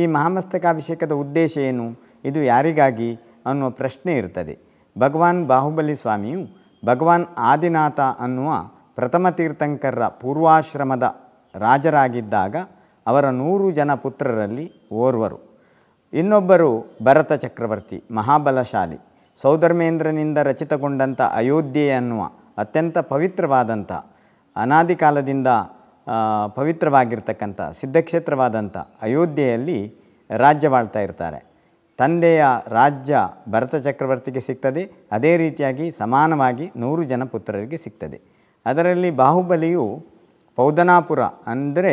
ಈ ಮಹಾಮಸ್ತಕಾಭಿಷೇಕದ ಉದ್ದೇಶ ಏನು, ಇದು ಯಾರಿಗಾಗಿ ಅನ್ನುವ ಪ್ರಶ್ನೆ ಇರ್ತದೆ. ಭಗವಾನ್ ಬಾಹುಬಲಿ ಸ್ವಾಮಿಯು ಭಗವಾನ್ ಆದಿನಾಥ ಅನ್ನುವ ಪ್ರಥಮ ತೀರ್ಥಂಕರರ ಪೂರ್ವಾಶ್ರಮದ ರಾಜರಾಗಿದ್ದಾಗ ಅವರ 100 ಜನ ಪುತ್ರರಲ್ಲಿ ಓರ್ವರು. ಇನ್ನೊಬ್ಬರು ಭರತ ಚಕ್ರವರ್ತಿ, ಮಹಾಬಲಶಾಲಿ. ಸೌಧರ್ಮೇಂದ್ರನಿಂದ ರಚಿತಗೊಂಡಂಥ ಅಯೋಧ್ಯೆ ಅನ್ನುವ ಅತ್ಯಂತ ಪವಿತ್ರವಾದಂಥ, ಅನಾದಿ ಕಾಲದಿಂದ ಪವಿತ್ರವಾಗಿರ್ತಕ್ಕಂಥ ಸಿದ್ಧಕ್ಷೇತ್ರವಾದಂಥ ಅಯೋಧ್ಯೆಯಲ್ಲಿ ರಾಜ್ಯವಾಳ್ತಾ ಇರ್ತಾರೆ. ತಂದೆಯ ರಾಜ್ಯ ಭರತ ಚಕ್ರವರ್ತಿಗೆ ಸಿಗ್ತದೆ, ಅದೇ ರೀತಿಯಾಗಿ ಸಮಾನವಾಗಿ 100 ಜನ ಪುತ್ರರಿಗೆ ಸಿಗ್ತದೆ. ಅದರಲ್ಲಿ ಬಾಹುಬಲಿಯು ಪೌದನಾಪುರ ಅಂದರೆ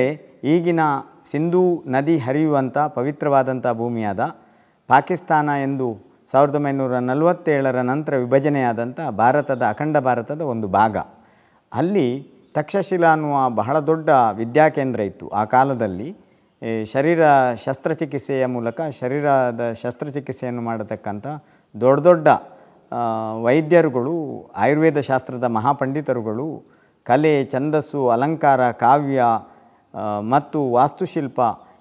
ಈಗಿನ ಸಿಂಧೂ ನದಿ ಹರಿಯುವಂಥ ಪವಿತ್ರವಾದಂಥ ಭೂಮಿಯಾದ ಪಾಕಿಸ್ತಾನ ಎಂದು 1947ರ ನಂತರ ವಿಭಜನೆಯಾದಂಥ ಭಾರತದ ಅಖಂಡ ಭಾರತದ ಒಂದು ಭಾಗ. ಅಲ್ಲಿ ತಕ್ಷಶಿಲಾ ಅನ್ನುವ ಬಹಳ ದೊಡ್ಡ ವಿದ್ಯಾಕೇಂದ್ರ ಇತ್ತು. ಆ ಕಾಲದಲ್ಲಿ ಶರೀರ ಶಸ್ತ್ರಚಿಕಿತ್ಸೆಯ ಮೂಲಕ ಶರೀರದ ಶಸ್ತ್ರಚಿಕಿತ್ಸೆಯನ್ನು ಮಾಡತಕ್ಕಂಥ ದೊಡ್ಡ ದೊಡ್ಡ ವೈದ್ಯರುಗಳು, ಆಯುರ್ವೇದ ಶಾಸ್ತ್ರದ ಮಹಾಪಂಡಿತರುಗಳು, ಕಲೆ, ಛಂದಸ್ಸು, ಅಲಂಕಾರ, ಕಾವ್ಯ ಮತ್ತು ವಾಸ್ತುಶಿಲ್ಪ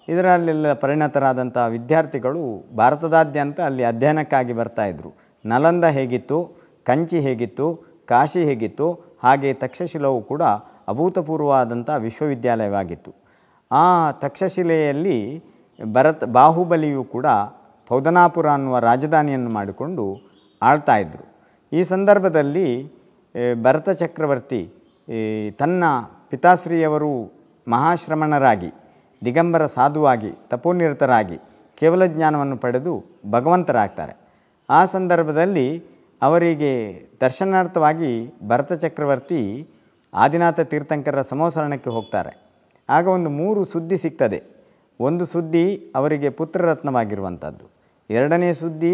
ಇದರಲ್ಲೆಲ್ಲ ಪರಿಣತರಾದಂಥ ವಿದ್ಯಾರ್ಥಿಗಳು ಭಾರತದಾದ್ಯಂತ ಅಲ್ಲಿ ಅಧ್ಯಯನಕ್ಕಾಗಿ ಬರ್ತಾಯಿದ್ರು. ನಲಂದ ಹೇಗಿತ್ತು, ಕಂಚಿ ಹೇಗಿತ್ತು, ಕಾಶಿ ಹೇಗಿತ್ತು, ಹಾಗೆ ತಕ್ಷಶಿಲವು ಕೂಡ ಅಭೂತಪೂರ್ವವಾದಂಥ ವಿಶ್ವವಿದ್ಯಾಲಯವಾಗಿತ್ತು. ಆ ತಕ್ಷಶಿಲೆಯಲ್ಲಿ ಬಾಹುಬಲಿಯು ಕೂಡ ಪೌದನಾಪುರ ಅನ್ನುವ ರಾಜಧಾನಿಯನ್ನು ಮಾಡಿಕೊಂಡು ಆಳ್ತಾ ಇದ್ದರು. ಈ ಸಂದರ್ಭದಲ್ಲಿ ಭರತ ಚಕ್ರವರ್ತಿ ತನ್ನ ಪಿತಾಶ್ರೀಯವರು ಮಹಾಶ್ರಮಣರಾಗಿ, ದಿಗಂಬರ ಸಾಧುವಾಗಿ, ತಪೋನಿರತರಾಗಿ ಕೇವಲ ಜ್ಞಾನವನ್ನು ಪಡೆದು ಭಗವಂತರಾಗ್ತಾರೆ. ಆ ಸಂದರ್ಭದಲ್ಲಿ ಅವರಿಗೆ ದರ್ಶನಾರ್ಥವಾಗಿ ಭರತ ಚಕ್ರವರ್ತಿ ಆದಿನಾಥ ತೀರ್ಥಂಕರರ ಸಮವಸರಣಕ್ಕೆ ಹೋಗ್ತಾರೆ. ಆಗ ಒಂದು 3 ಸುದ್ದಿ ಸಿಗ್ತದೆ. ಒಂದು ಸುದ್ದಿ ಅವರಿಗೆ ಪುತ್ರರತ್ನವಾಗಿರುವಂಥದ್ದು, 2ನೇ ಸುದ್ದಿ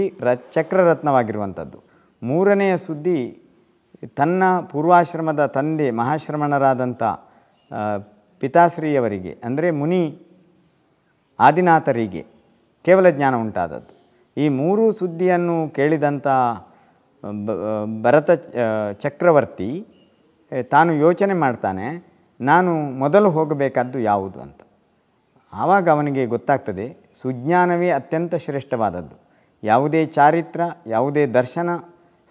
ಚಕ್ರರತ್ನವಾಗಿರುವಂಥದ್ದು, 3ನೆಯ ಸುದ್ದಿ ತನ್ನ ಪೂರ್ವಾಶ್ರಮದ ತಂದೆ ಮಹಾಶ್ರಮಣರಾದಂಥ ಪಿತಾಶ್ರೀಯವರಿಗೆ ಅಂದರೆ ಮುನಿ ಆದಿನಾಥರಿಗೆ ಕೇವಲ ಜ್ಞಾನ ಉಂಟಾದದ್ದು. ಈ 3 ಸುದ್ದಿಯನ್ನು ಕೇಳಿದಂಥ ಭರತ ಚಕ್ರವರ್ತಿ ತಾನು ಯೋಚನೆ ಮಾಡ್ತಾನೆ, ನಾನು ಮೊದಲು ಹೋಗಬೇಕಾದ್ದು ಯಾವುದು ಅಂತ. ಆವಾಗ ಅವನಿಗೆ ಗೊತ್ತಾಗ್ತದೆ ಸುಜ್ಞಾನವೇ ಅತ್ಯಂತ ಶ್ರೇಷ್ಠವಾದದ್ದು. ಯಾವುದೇ ಚಾರಿತ್ರ, ಯಾವುದೇ ದರ್ಶನ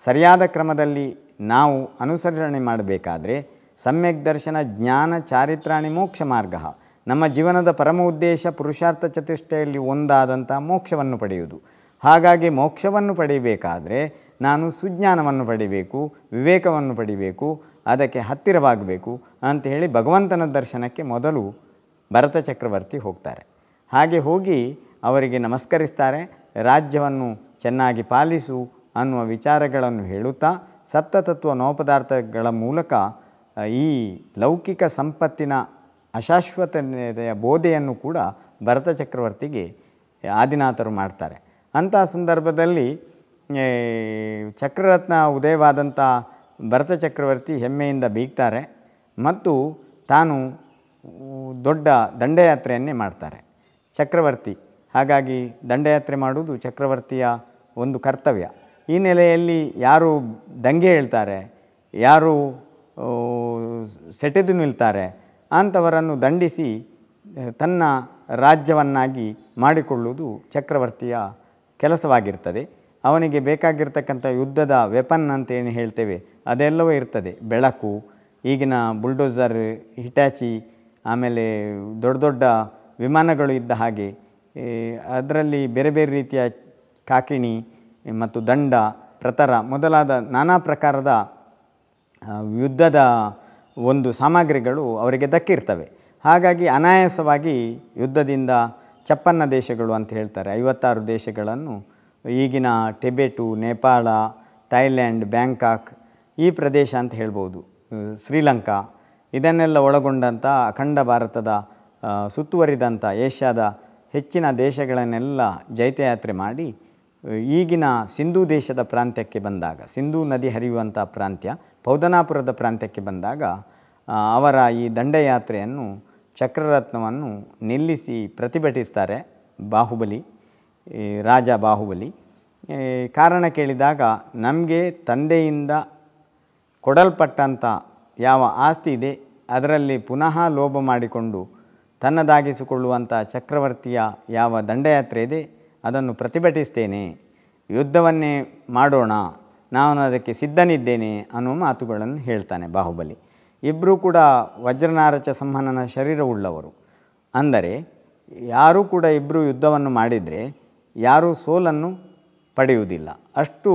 ಸರಿಯಾದ ಕ್ರಮದಲ್ಲಿ ನಾವು ಅನುಸರಣೆ ಮಾಡಬೇಕಾದ್ರೆ ಸಮ್ಯಕ್ ದರ್ಶನ ಜ್ಞಾನ ಚಾರಿತ್ರಾಣಿ ಮೋಕ್ಷ ಮಾರ್ಗ, ನಮ್ಮ ಜೀವನದ ಪರಮ ಉದ್ದೇಶ ಪುರುಷಾರ್ಥ ಚತುಷ್ಟಯಲ್ಲಿ ಒಂದಾದಂಥ ಮೋಕ್ಷವನ್ನು ಪಡೆಯುವುದು. ಹಾಗಾಗಿ ಮೋಕ್ಷವನ್ನು ಪಡೆಯಬೇಕಾದ್ರೆ ನಾನು ಸುಜ್ಞಾನವನ್ನು ಪಡಿಬೇಕು, ವಿವೇಕವನ್ನು ಪಡಿಬೇಕು, ಅದಕ್ಕೆ ಹತ್ತಿರವಾಗಬೇಕು ಅಂತ ಹೇಳಿ ಭಗವಂತನ ದರ್ಶನಕ್ಕೆ ಮೊದಲು ಭರತ ಚಕ್ರವರ್ತಿ ಹೋಗ್ತಾರೆ. ಹಾಗೆ ಹೋಗಿ ಅವರಿಗೆ ನಮಸ್ಕರಿಸ್ತಾರೆ. ರಾಜ್ಯವನ್ನು ಚೆನ್ನಾಗಿ ಪಾಲಿಸು ಅನ್ನುವ ವಿಚಾರಗಳನ್ನು ಹೇಳುತ್ತಾ ಸಪ್ತತತ್ವ ನವಪದಾರ್ಥಗಳ ಮೂಲಕ ಈ ಲೌಕಿಕ ಸಂಪತ್ತಿನ ಅಶಾಶ್ವತತೆಯ ಬೋಧೆಯನ್ನು ಕೂಡ ಭರತ ಚಕ್ರವರ್ತಿಗೆ ಆದಿನಾಥರು ಮಾಡ್ತಾರೆ. ಅಂಥ ಸಂದರ್ಭದಲ್ಲಿ ಚಕ್ರರತ್ನ ಉದಯವಾದಂಥ ಭರತ ಚಕ್ರವರ್ತಿ ಹೆಮ್ಮೆಯಿಂದ ಬೀಗ್ತಾರೆ ಮತ್ತು ತಾನು ದೊಡ್ಡ ದಂಡಯಾತ್ರೆಯನ್ನೇ ಮಾಡ್ತಾರೆ ಚಕ್ರವರ್ತಿ. ಹಾಗಾಗಿ ದಂಡಯಾತ್ರೆ ಮಾಡುವುದು ಚಕ್ರವರ್ತಿಯ ಒಂದು ಕರ್ತವ್ಯ. ಈ ನೆಲೆಯಲ್ಲಿ ಯಾರು ದಂಗೆ ಹೇಳ್ತಾರೆ, ಯಾರು ಸೆಟೆದು ನಿಲ್ತಾರೆ ಅಂಥವರನ್ನು ದಂಡಿಸಿ ತನ್ನ ರಾಜ್ಯವನ್ನಾಗಿ ಮಾಡಿಕೊಳ್ಳುವುದು ಚಕ್ರವರ್ತಿಯ ಕೆಲಸವಾಗಿರ್ತದೆ. ಅವನಿಗೆ ಬೇಕಾಗಿರ್ತಕ್ಕಂಥ ಯುದ್ಧದ ವೆಪನ್ ಅಂತ ಏನು ಹೇಳ್ತೇವೆ ಅದೆಲ್ಲವೂ ಇರ್ತದೆ. ಬೆಳಕು, ಈಗಿನ ಬುಲ್ಡೋಸರ್, ಹಿಟಾಚಿ, ಆಮೇಲೆ ದೊಡ್ಡ ದೊಡ್ಡ ವಿಮಾನಗಳು ಇದ್ದ ಹಾಗೆ ಅದರಲ್ಲಿ ಬೇರೆ ಬೇರೆ ರೀತಿಯ ಕಾಕಿಣಿ ಮತ್ತು ದಂಡ, ಪ್ರತರ ಮೊದಲಾದ ನಾನಾ ಪ್ರಕಾರದ ಯುದ್ಧದ ಒಂದು ಸಾಮಗ್ರಿಗಳು ಅವರಿಗೆ ದಕ್ಕಿರ್ತವೆ. ಹಾಗಾಗಿ ಅನಾಯಾಸವಾಗಿ ಯುದ್ಧದಿಂದ 56 ದೇಶಗಳು ಅಂತ ಹೇಳ್ತಾರೆ, 56 ದೇಶಗಳನ್ನು ಈಗಿನ ಟಿಬೆಟು, ನೇಪಾಳ, ಥೈಲ್ಯಾಂಡ್, ಬ್ಯಾಂಕಾಕ್ ಈ ಪ್ರದೇಶ ಅಂತ ಹೇಳ್ಬೋದು, ಶ್ರೀಲಂಕಾ ಇದನ್ನೆಲ್ಲ ಒಳಗೊಂಡಂಥ ಅಖಂಡ ಭಾರತದ ಸುತ್ತುವರಿದಂಥ ಏಷ್ಯಾದ ಹೆಚ್ಚಿನ ದೇಶಗಳನ್ನೆಲ್ಲ ಜೈತ್ಯಯಾತ್ರೆ ಮಾಡಿ ಈಗಿನ ಸಿಂಧೂ ದೇಶದ ಪ್ರಾಂತ್ಯಕ್ಕೆ ಬಂದಾಗ, ಸಿಂಧೂ ನದಿ ಹರಿಯುವಂಥ ಪ್ರಾಂತ್ಯ ಪೌದನಾಪುರದ ಪ್ರಾಂತ್ಯಕ್ಕೆ ಬಂದಾಗ ಅವರ ಈ ದಂಡಯಾತ್ರೆಯನ್ನು ಚಕ್ರರತ್ನವನ್ನು ನಿಲ್ಲಿಸಿ ಪ್ರತಿಭಟಿಸ್ತಾರೆ ಬಾಹುಬಲಿ, ರಾಜ ಬಾಹುಬಲಿ. ಕಾರಣ ಕೇಳಿದಾಗ ನಮಗೆ ತಂದೆಯಿಂದ ಕೊಡಲ್ಪಟ್ಟಂಥ ಯಾವ ಆಸ್ತಿ ಇದೆ ಅದರಲ್ಲಿ ಪುನಃ ಲೋಭ ಮಾಡಿಕೊಂಡು ತನ್ನದಾಗಿಸಿಕೊಳ್ಳುವಂಥ ಚಕ್ರವರ್ತಿಯ ಯಾವ ದಂಡಯಾತ್ರೆ ಇದೆ ಅದನ್ನು ಪ್ರತಿಭಟಿಸ್ತೇನೆ, ಯುದ್ಧವನ್ನೇ ಮಾಡೋಣ, ನಾನು ಅದಕ್ಕೆ ಸಿದ್ಧನಿದ್ದೇನೆ ಅನ್ನುವ ಮಾತುಗಳನ್ನು ಹೇಳ್ತಾನೆ ಬಾಹುಬಲಿ. ಇಬ್ಬರೂ ಕೂಡ ವಜ್ರನಾರಚ ಸಂಹನನ ಶರೀರವುಳ್ಳವರು. ಅಂದರೆ ಯಾರೂ ಕೂಡ ಇಬ್ಬರು ಯುದ್ಧವನ್ನು ಮಾಡಿದರೆ ಯಾರೂ ಸೋಲನ್ನು ಪಡೆಯುವುದಿಲ್ಲ. ಅಷ್ಟು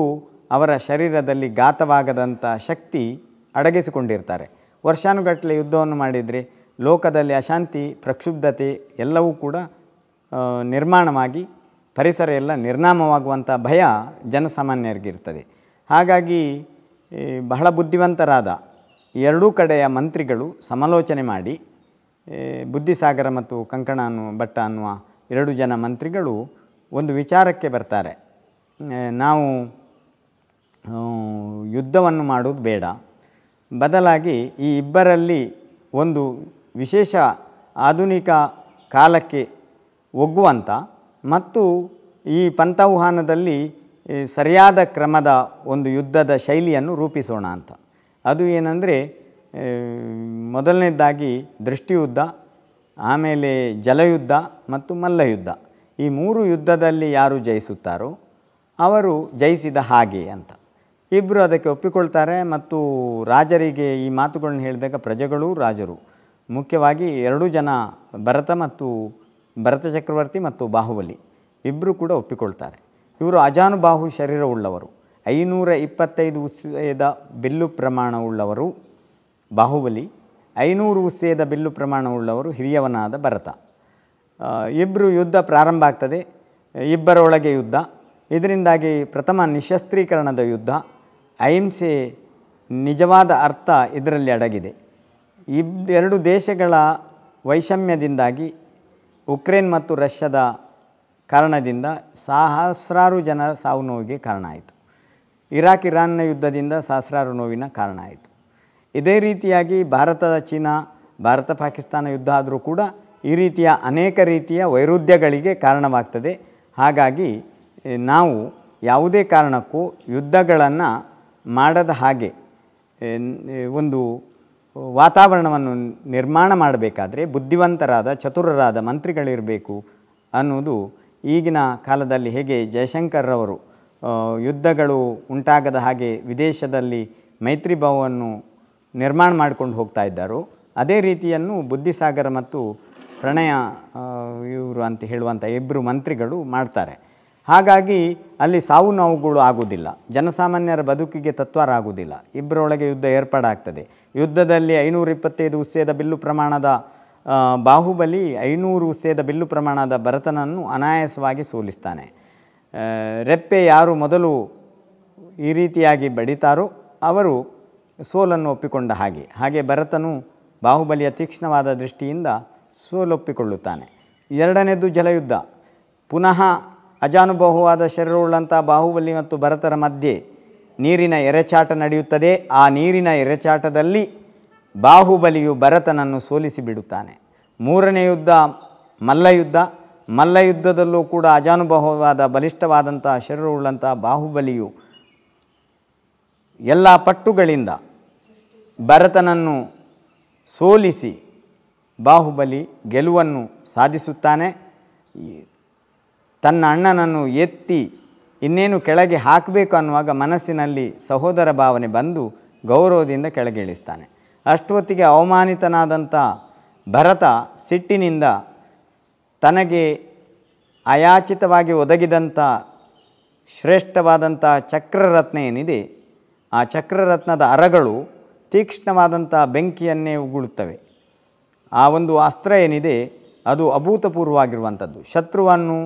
ಅವರ ಶರೀರದಲ್ಲಿ ಘಾತವಾಗದಂಥ ಶಕ್ತಿ ಅಡಗಿಸಿಕೊಂಡಿರ್ತಾರೆ. ವರ್ಷಾನುಗಟ್ಟಲೆ ಯುದ್ಧವನ್ನು ಮಾಡಿದರೆ ಲೋಕದಲ್ಲಿ ಅಶಾಂತಿ, ಪ್ರಕ್ಷುಬ್ಧತೆ ಎಲ್ಲವೂ ಕೂಡ ನಿರ್ಮಾಣವಾಗಿ ಪರಿಸರ ಎಲ್ಲ ನಿರ್ನಾಮವಾಗುವಂಥ ಭಯ ಜನಸಾಮಾನ್ಯರಿಗಿರ್ತದೆ. ಹಾಗಾಗಿ ಬಹಳ ಬುದ್ಧಿವಂತರಾದ ಎರಡೂ ಕಡೆಯ ಮಂತ್ರಿಗಳು ಸಮಾಲೋಚನೆ ಮಾಡಿ ಬುದ್ಧಿಸಾಗರ ಮತ್ತು ಕಂಕಣ ಭಟ್ಟ ಅನ್ನುವ ಎರಡು ಜನ ಮಂತ್ರಿಗಳು ಒಂದು ವಿಚಾರಕ್ಕೆ ಬರ್ತಾರೆ. ನಾವು ಯುದ್ಧವನ್ನು ಮಾಡೋದು ಬೇಡ, ಬದಲಾಗಿ ಈ ಇಬ್ಬರಲ್ಲಿ ಒಂದು ವಿಶೇಷ ಆಧುನಿಕ ಕಾಲಕ್ಕೆ ಒಗ್ಗುವಂಥ ಮತ್ತು ಈ ಪಂಥಾವಹಾನದಲ್ಲಿ ಸರಿಯಾದ ಕ್ರಮದ ಒಂದು ಯುದ್ಧದ ಶೈಲಿಯನ್ನು ರೂಪಿಸೋಣ ಅಂತ. ಅದು ಏನಂದರೆ ಮೊದಲನೇದಾಗಿ ದೃಷ್ಟಿಯುದ್ಧ, ಆಮೇಲೆ ಜಲಯುದ್ಧ ಮತ್ತು ಮಲ್ಲಯುದ್ಧ. ಈ ಮೂರು ಯುದ್ಧದಲ್ಲಿ ಯಾರು ಜಯಿಸುತ್ತಾರೋ ಅವರು ಜಯಿಸಿದ ಹಾಗೆ ಅಂತ. ಇಬ್ಬರು ಅದಕ್ಕೆ ಒಪ್ಪಿಕೊಳ್ತಾರೆ. ಮತ್ತು ರಾಜರಿಗೆ ಈ ಮಾತುಗಳನ್ನ ಹೇಳಿದಾಗ ಪ್ರಜೆಗಳು ರಾಜರು ಮುಖ್ಯವಾಗಿ ಎರಡೂ ಜನ ಭರತ ಚಕ್ರವರ್ತಿ ಮತ್ತು ಬಾಹುಬಲಿ ಇಬ್ಬರು ಕೂಡ ಒಪ್ಪಿಕೊಳ್ತಾರೆ. ಇವರು ಅಜಾನುಬಾಹು ಶರೀರವುಳ್ಳವರು, 525 ಉಸ್ಸೆದ ಬಿಲ್ಲು ಪ್ರಮಾಣವುಳ್ಳವರು ಬಾಹುಬಲಿ, 500 ಉಸ್ಸೆದ ಬಿಲ್ಲು ಪ್ರಮಾಣವುಳ್ಳವರು ಹಿರಿಯವನಾದ ಭರತ. ಇಬ್ಬರು ಯುದ್ಧ ಪ್ರಾರಂಭ ಆಗ್ತದೆ, ಇಬ್ಬರೊಳಗೆ ಯುದ್ಧ. ಇದರಿಂದಾಗಿ ಪ್ರಥಮ ನಿಶಸ್ತ್ರೀಕರಣದ ಯುದ್ಧ, ಅಹಿಂಸೆ ನಿಜವಾದ ಅರ್ಥ ಇದರಲ್ಲಿ ಅಡಗಿದೆ. ಎರಡು ದೇಶಗಳ ವೈಷಮ್ಯದಿಂದಾಗಿ ಉಕ್ರೇನ್ ಮತ್ತು ರಷ್ಯಾದ ಕಾರಣದಿಂದ ಸಹಸ್ರಾರು ಜನರ ಸಾವು ನೋವಿಗೆ ಕಾರಣ ಆಯಿತು. ಇರಾನ್ನ ಯುದ್ಧದಿಂದ ಸಹಸ್ರಾರು ನೋವಿನ ಕಾರಣ ಆಯಿತು. ಇದೇ ರೀತಿಯಾಗಿ ಭಾರತದ ಚೀನಾ, ಭಾರತ ಪಾಕಿಸ್ತಾನ ಯುದ್ಧ ಆದರೂ ಕೂಡ ಈ ರೀತಿಯ ಅನೇಕ ರೀತಿಯ ವೈರುಧ್ಯಗಳಿಗೆ ಕಾರಣವಾಗ್ತದೆ. ಹಾಗಾಗಿ ನಾವು ಯಾವುದೇ ಕಾರಣಕ್ಕೂ ಯುದ್ಧಗಳನ್ನು ಮಾಡದ ಹಾಗೆ ಒಂದು ವಾತಾವರಣವನ್ನು ನಿರ್ಮಾಣ ಮಾಡಬೇಕಾದ್ರೆ ಬುದ್ಧಿವಂತರಾದ ಚತುರರಾದ ಮಂತ್ರಿಗಳಿರಬೇಕು ಅನ್ನೋದು ಈಗಿನ ಕಾಲದಲ್ಲಿ ಹೇಗೆ ಜಯಶಂಕರ್ರವರು ಯುದ್ಧಗಳು ಉಂಟಾಗದ ಹಾಗೆ ವಿದೇಶದಲ್ಲಿ ಮೈತ್ರಿ ಭಾವವನ್ನು ನಿರ್ಮಾಣ ಮಾಡಿಕೊಂಡು ಹೋಗ್ತಾ ಇದ್ದಾರೋ ಅದೇ ರೀತಿಯನ್ನು ಬುದ್ಧಿಸಾಗರ ಮತ್ತು ಪ್ರಣಯ ಇವರು ಅಂತ ಹೇಳುವಂಥ ಇಬ್ಬರು ಮಂತ್ರಿಗಳು ಮಾಡ್ತಾರೆ. ಹಾಗಾಗಿ ಅಲ್ಲಿ ಸಾವು ನೋವುಗಳು ಆಗುವುದಿಲ್ಲ, ಜನಸಾಮಾನ್ಯರ ಬದುಕಿಗೆ ತತ್ವಾರ ಆಗುವುದಿಲ್ಲ. ಇಬ್ಬರೊಳಗೆ ಯುದ್ಧ ಏರ್ಪಾಡಾಗ್ತದೆ. ಯುದ್ಧದಲ್ಲಿ 525 ಉಸ್ಸೆದ ಬಿಲ್ಲು ಪ್ರಮಾಣದ ಬಾಹುಬಲಿ 500 ಉಸ್ಸೆದ ಬಿಲ್ಲು ಪ್ರಮಾಣದ ಭರತನನ್ನು ಅನಾಯಾಸವಾಗಿ ಸೋಲಿಸ್ತಾನೆ. ರೆಪ್ಪೆ ಯಾರು ಮೊದಲು ಈ ರೀತಿಯಾಗಿ ಬಡಿತಾರೋ ಅವರು ಸೋಲನ್ನು ಒಪ್ಪಿಕೊಂಡ ಹಾಗೆ ಭರತನು ಬಾಹುಬಲಿಯ ತೀಕ್ಷ್ಣವಾದ ದೃಷ್ಟಿಯಿಂದ ಸೋಲೊಪ್ಪಿಕೊಳ್ಳುತ್ತಾನೆ. ಎರಡನೇದು ಜಲಯುದ್ಧ. ಪುನಃ ಅಜಾನುಬಾಹುವಾದ ಶರೀರವುಳ್ಳಂಥ ಬಾಹುಬಲಿ ಮತ್ತು ಭರತರ ಮಧ್ಯೆ ನೀರಿನ ಎರೆಚಾಟ ನಡೆಯುತ್ತದೆ. ಆ ನೀರಿನ ಎರೆಚಾಟದಲ್ಲಿ ಬಾಹುಬಲಿಯು ಭರತನನ್ನು ಸೋಲಿಸಿ ಬಿಡುತ್ತಾನೆ. ಮೂರನೇ ಯುದ್ಧ ಮಲ್ಲಯುದ್ಧ. ಮಲ್ಲಯುದ್ಧದಲ್ಲೂ ಕೂಡ ಅಜಾನುಬಾಹುವಾದ ಬಲಿಷ್ಠವಾದಂಥ ಶರೀರವುಳ್ಳಂಥ ಬಾಹುಬಲಿಯು ಎಲ್ಲ ಪಟ್ಟುಗಳಿಂದ ಭರತನನ್ನು ಸೋಲಿಸಿ ಬಾಹುಬಲಿ ಗೆಲುವನ್ನು ಸಾಧಿಸುತ್ತಾನೆ. ತನ್ನ ಅಣ್ಣನನ್ನು ಎತ್ತಿ ಇನ್ನೇನು ಕೆಳಗೆ ಹಾಕಬೇಕು ಅನ್ನುವಾಗ ಮನಸ್ಸಿನಲ್ಲಿ ಸಹೋದರ ಭಾವನೆ ಬಂದು ಗೌರವದಿಂದ ಕೆಳಗೆ ಇಳಿಸ್ತಾನೆ. ಅಷ್ಟೊತ್ತಿಗೆ ಅವಮಾನಿತನಾದಂಥ ಭರತ ಸಿಟ್ಟಿನಿಂದ ತನಗೆ ಅಯಾಚಿತವಾಗಿ ಒದಗಿದಂಥ ಶ್ರೇಷ್ಠವಾದಂಥ ಚಕ್ರರತ್ನ ಏನಿದೆ ಆ ಚಕ್ರರತ್ನದ ಅರಗಳು ತೀಕ್ಷ್ಣವಾದಂಥ ಬೆಂಕಿಯನ್ನೇ ಉಗುಳುತ್ತವೆ. ಆ ಒಂದು ಅಸ್ತ್ರ ಏನಿದೆ ಅದು ಅಭೂತಪೂರ್ವವಾಗಿರುವಂಥದ್ದು, ಶತ್ರುವನ್ನು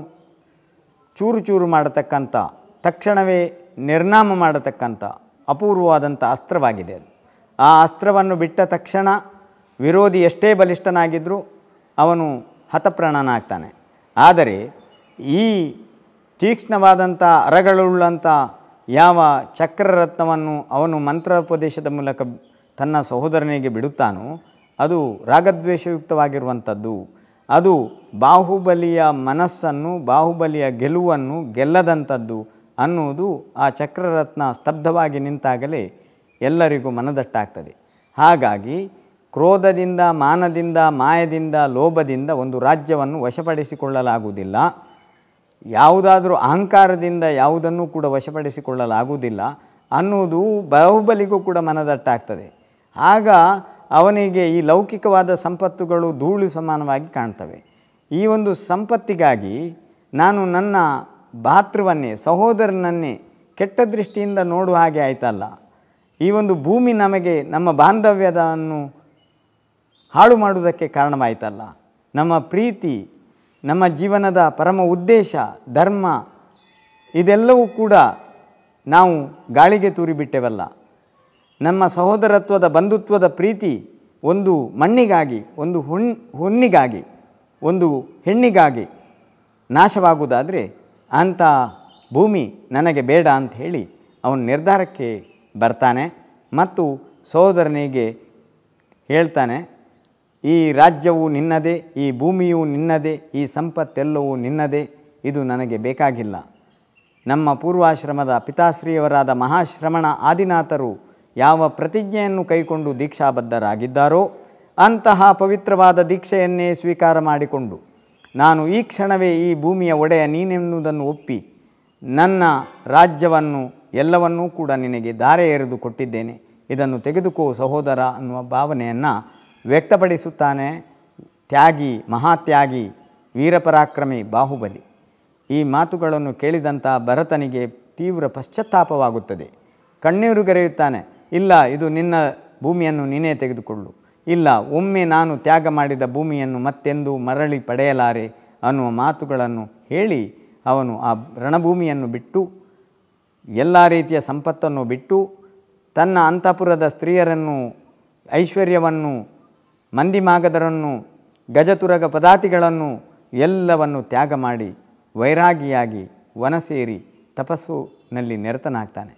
ಚೂರು ಚೂರು ಮಾಡತಕ್ಕಂಥ, ತಕ್ಷಣವೇ ನಿರ್ನಾಮ ಮಾಡತಕ್ಕಂಥ ಅಪೂರ್ವವಾದಂಥ ಅಸ್ತ್ರವಾಗಿದೆ ಅದು. ಆ ಅಸ್ತ್ರವನ್ನು ಬಿಟ್ಟ ತಕ್ಷಣ ವಿರೋಧಿ ಎಷ್ಟೇ ಬಲಿಷ್ಠನಾಗಿದ್ದರೂ ಅವನು ಹತಪ್ರಾಣನಾಗ್ತಾನೆ. ಆದರೆ ಈ ತೀಕ್ಷ್ಣವಾದಂಥ ಅರಗಳುಳ್ಳಂಥ ಯಾವ ಚಕ್ರರತ್ನವನ್ನು ಅವನು ಮಂತ್ರೋಪದೇಶದ ಮೂಲಕ ತನ್ನ ಸಹೋದರನಿಗೆ ಬಿಡುತ್ತಾನೋ ಅದು ರಾಗದ್ವೇಷಯುಕ್ತವಾಗಿರುವಂಥದ್ದು. ಅದು ಬಾಹುಬಲಿಯ ಮನಸ್ಸನ್ನು, ಬಾಹುಬಲಿಯ ಗೆಲುವನ್ನು ಗೆಲ್ಲದಂಥದ್ದು ಅನ್ನುವುದು ಆ ಚಕ್ರರತ್ನ ಸ್ತಬ್ಧವಾಗಿ ನಿಂತಾಗಲೇ ಎಲ್ಲರಿಗೂ ಮನದಟ್ಟಾಗ್ತದೆ. ಹಾಗಾಗಿ ಕ್ರೋಧದಿಂದ, ಮಾನದಿಂದ, ಮಾಯದಿಂದ, ಲೋಭದಿಂದ ಒಂದು ರಾಜ್ಯವನ್ನು ವಶಪಡಿಸಿಕೊಳ್ಳಲಾಗುವುದಿಲ್ಲ. ಯಾವುದಾದರೂ ಅಹಂಕಾರದಿಂದ ಯಾವುದನ್ನು ಕೂಡ ವಶಪಡಿಸಿಕೊಳ್ಳಲಾಗುವುದಿಲ್ಲ ಅನ್ನುವುದು ಬಾಹುಬಲಿಗೂ ಕೂಡ ಮನದಟ್ಟಾಗ್ತದೆ. ಆಗ ಅವನಿಗೆ ಈ ಲೌಕಿಕವಾದ ಸಂಪತ್ತುಗಳು ಧೂಳು ಸಮಾನವಾಗಿ ಕಾಣ್ತವೆ. ಈ ಒಂದು ಸಂಪತ್ತಿಗಾಗಿ ನಾನು ನನ್ನ ಭಾತೃವನ್ನೇ, ಸಹೋದರನನ್ನೇ ಕೆಟ್ಟ ದೃಷ್ಟಿಯಿಂದ ನೋಡುವ ಹಾಗೆ ಆಯ್ತಲ್ಲ. ಈ ಒಂದು ಭೂಮಿ ನಮಗೆ ನಮ್ಮ ಬಾಂಧವ್ಯವನ್ನು ಹಾಳು ಮಾಡುವುದಕ್ಕೆ ಕಾರಣವಾಯ್ತಲ್ಲ. ನಮ್ಮ ಪ್ರೀತಿ, ನಮ್ಮ ಜೀವನದ ಪರಮ ಉದ್ದೇಶ, ಧರ್ಮ ಇದೆಲ್ಲವೂ ಕೂಡ ನಾವು ಗಾಳಿಗೆ ತೂರಿಬಿಟ್ಟೆವಲ್ಲ. ನಮ್ಮ ಸಹೋದರತ್ವದ, ಬಂಧುತ್ವದ ಪ್ರೀತಿ ಒಂದು ಮಣ್ಣಿಗಾಗಿ, ಒಂದು ಹುಣ್ಣಿಗಾಗಿ, ಒಂದು ಹೆಣ್ಣಿಗಾಗಿ ನಾಶವಾಗುವುದಾದರೆ ಅಂಥ ಭೂಮಿ ನನಗೆ ಬೇಡ ಅಂತ ಹೇಳಿ ಅವನು ನಿರ್ಧಾರಕ್ಕೆ ಬರ್ತಾನೆ ಮತ್ತು ಸಹೋದರನಿಗೆ ಹೇಳ್ತಾನೆ, ಈ ರಾಜ್ಯವು ನಿನ್ನದೇ, ಈ ಭೂಮಿಯು ನಿನ್ನದೇ, ಈ ಸಂಪತ್ತೆಲ್ಲವೂ ನಿನ್ನದೇ, ಇದು ನನಗೆ ಬೇಕಾಗಿಲ್ಲ. ನಮ್ಮ ಪೂರ್ವಾಶ್ರಮದ ಪಿತಾಶ್ರೀಯವರಾದ ಮಹಾಶ್ರಮಣ ಆದಿನಾಥರು ಯಾವ ಪ್ರತಿಜ್ಞೆಯನ್ನು ಕೈಕೊಂಡು ದೀಕ್ಷಾಬದ್ಧರಾಗಿದ್ದಾರೋ ಅಂತಹ ಪವಿತ್ರವಾದ ದೀಕ್ಷೆಯನ್ನೇ ಸ್ವೀಕಾರ ಮಾಡಿಕೊಂಡು ನಾನು ಈ ಕ್ಷಣವೇ ಈ ಭೂಮಿಯ ಒಡೆಯ ನೀನೆನ್ನುವುದನ್ನು ಒಪ್ಪಿ ನನ್ನ ರಾಜ್ಯವನ್ನು ಎಲ್ಲವನ್ನೂ ಕೂಡ ನಿನಗೆ ಧಾರೆ ಎರೆದು ಕೊಟ್ಟಿದ್ದೇನೆ, ಇದನ್ನು ತೆಗೆದುಕೋ ಸಹೋದರ ಅನ್ನುವ ಭಾವನೆಯನ್ನು ವ್ಯಕ್ತಪಡಿಸುತ್ತಾನೆ ತ್ಯಾಗಿ, ಮಹಾತ್ಯಾಗಿ, ವೀರಪರಾಕ್ರಮಿ ಬಾಹುಬಲಿ. ಈ ಮಾತುಗಳನ್ನು ಕೇಳಿದಂಥ ಭರತನಿಗೆ ತೀವ್ರ ಪಶ್ಚಾತ್ತಾಪವಾಗುತ್ತದೆ. ಕಣ್ಣೀರುಗರೆಯುತ್ತಾನೆ. ಇಲ್ಲ, ಇದು ನಿನ್ನ ಭೂಮಿಯನ್ನು ನೀನೇ ತೆಗೆದುಕೊಳ್ಳು. ಇಲ್ಲ, ಒಮ್ಮೆ ನಾನು ತ್ಯಾಗ ಮಾಡಿದ ಭೂಮಿಯನ್ನು ಮತ್ತೆಂದೂ ಮರಳಿ ಪಡೆಯಲಾರೆ ಅನ್ನುವ ಮಾತುಗಳನ್ನು ಹೇಳಿ ಅವನು ಆ ರಣಭೂಮಿಯನ್ನು ಬಿಟ್ಟು, ಎಲ್ಲ ರೀತಿಯ ಸಂಪತ್ತನ್ನು ಬಿಟ್ಟು, ತನ್ನ ಅಂತಃಪುರದ ಸ್ತ್ರೀಯರನ್ನು, ಐಶ್ವರ್ಯವನ್ನು, ಮಂದಿಮಾಗದರನ್ನು, ಗಜತುರಗ ಪದಾತಿಗಳನ್ನು ಎಲ್ಲವನ್ನು ತ್ಯಾಗ ಮಾಡಿ ವೈರಾಗಿಯಾಗಿ ವನ ಸೇರಿ ತಪಸ್ಸಿನಲ್ಲಿ ನಿರತನಾಗ್ತಾನೆ.